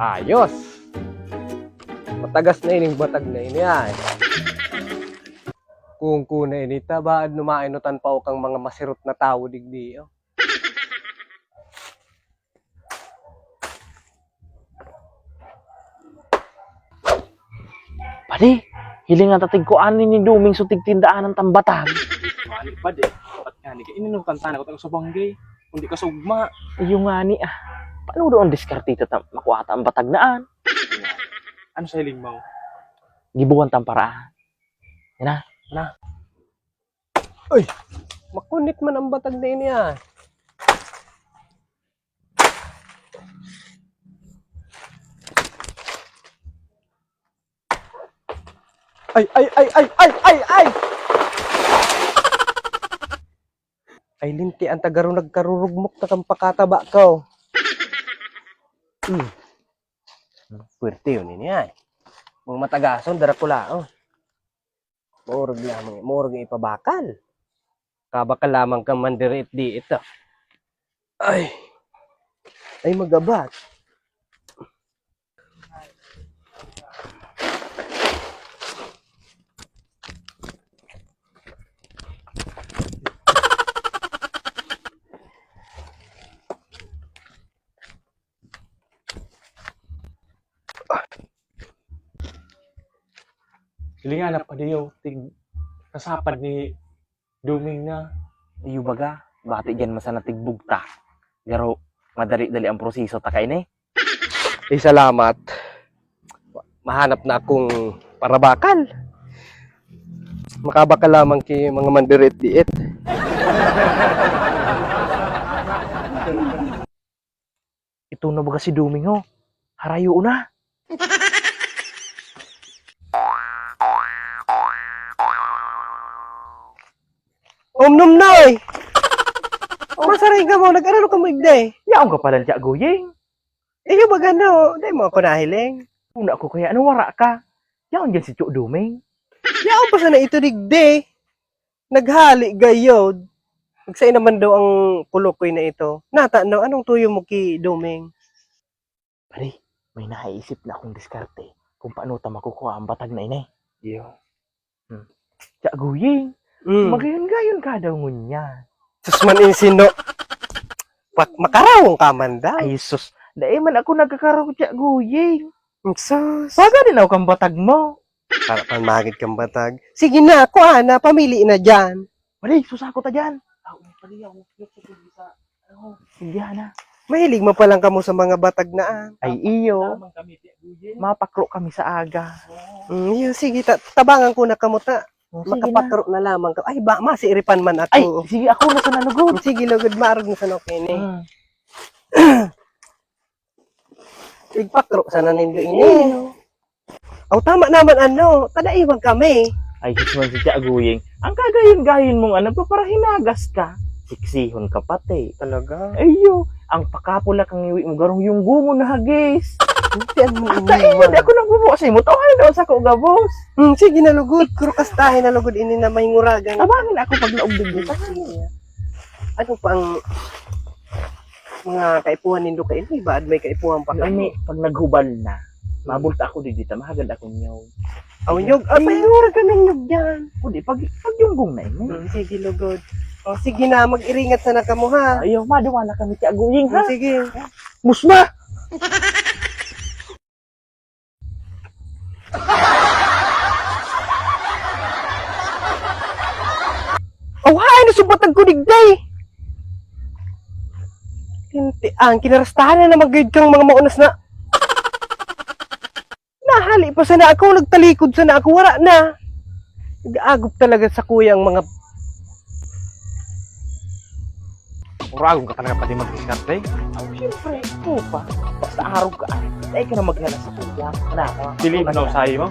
Ayos. Matagas na ining batag na ini ay. Kung kuna ini tabaan numainutan pa kang mga masirot na tao digdi. Oh. Padi, hiling nga tatig ko ani ni Duming so tigtindaan ng tambatag. Mali pa de. Ba't nga ni ka ininom kanta na ko tayo sa banggay. Hindi ka sugma. Iyo nga ni Paano doon diskartita makuha ang batag naan? Ano sa hiling mo? Gibuhan tang paraan. Yan na. Uy, makunit man ang batag na ini ah. Ay! Ay, linti ang tagaro nagkarurugmok na kang pakataba ko. Puwerte yun ini ay. Mga matagason, darakula oh. Maurag ipabakal. Kabakal lamang kang mandirit di ito. Ay magabat. Hiling anak pa diyo. Kasapad ni Duming na. Iyo baga, bati dyan masana tigbugta. Pero madali-dali ang proseso takay ni. Salamat. Mahanap na akong parabakal. Makabakal lamang ki mga mandirit diit. Ito na baga si Duming ho. Harayo na. Nom noy. Masaray ka mo, nag-aralo ka mo igday. Yaong ka pala siya guying. Iyo ba gano? Dahil mo ako nahiling. Una ko kaya ano wara ka. Yaong dyan si Chuk Duming. Yaw pa sana ito digday. Naghali gayod. Magsay naman daw ang kulukoy na ito. Nata, no, anong tuyo mo ki Duming? Pare, may naisip na akong diskarte kung paano ta makukuha ang batag na ini. Iyo. Siya guying. Magayon-gayon ka daw ngunya. Sus man insino. Makarawang ka man daw. Ay sus, dahil man ako nagkakaroon siya guying. Sus. Baga din ako kang batag mo. Para pang magid kang batag. Sige na, kuha na, pamili na dyan. Pare, susako ta dyan. Sige na. Mahilig mo palang kamo sa mga batag na. Ay iyo, mapakro kami sa aga. Iyo, sige, tabangan ko na kamo ta. Sige Makapakro na lamang ka. Ay, ba, masiripan man Ay, ako. sige ako na sa nanugod. Sige, lugod, maarog na sa nokini. Igpakro sa nanindo ini. Aw, tama naman ano. Tadaiwag kami. Ay, hisman si Tia Guying. Ang kagayon-gayon mong ano pa para hinagas ka. Siksihon ka pati. Talaga? Ayo, ang pakapula kang iwi mo garong yung gumo na hagis. Tiyan mo Ata iyo, di ako nagbubuo sa imo. Tawahin daw sa ko gabos. sige na lugod. Krukas tayo na lugod ini na may nguragan. Tabangin ako pag naugdig dito. Ano pang mga kaipuhan nindo kayo? Iba, may kaipuhan pa Ani, kami. pag naghubal na, mabulta ako dito, mahagad ako niyaw. Aw, nyog. May nguragan ng nyog dyan. Kundi, pag yung gung na imo. Sige, lugod. O, sige na, mag-iringat sana kamo ha. Ayaw, madawa na kami Tia Guying ha. Sige. Musma! Oh, hay, nasubat ang kudigday. Kinarastahan na magayod kang mga maunas na. Nahali pa sana ako, nagtalikod sana ako, wala na. Nag-agop talaga sa kuyang mga... Uragong ka talaga pati mag-diskarte. Siyempre, ito pa. Basta araw ka. Dahil ka na maghalas sa kuya. Wala ka. Believe na sa'yo mo.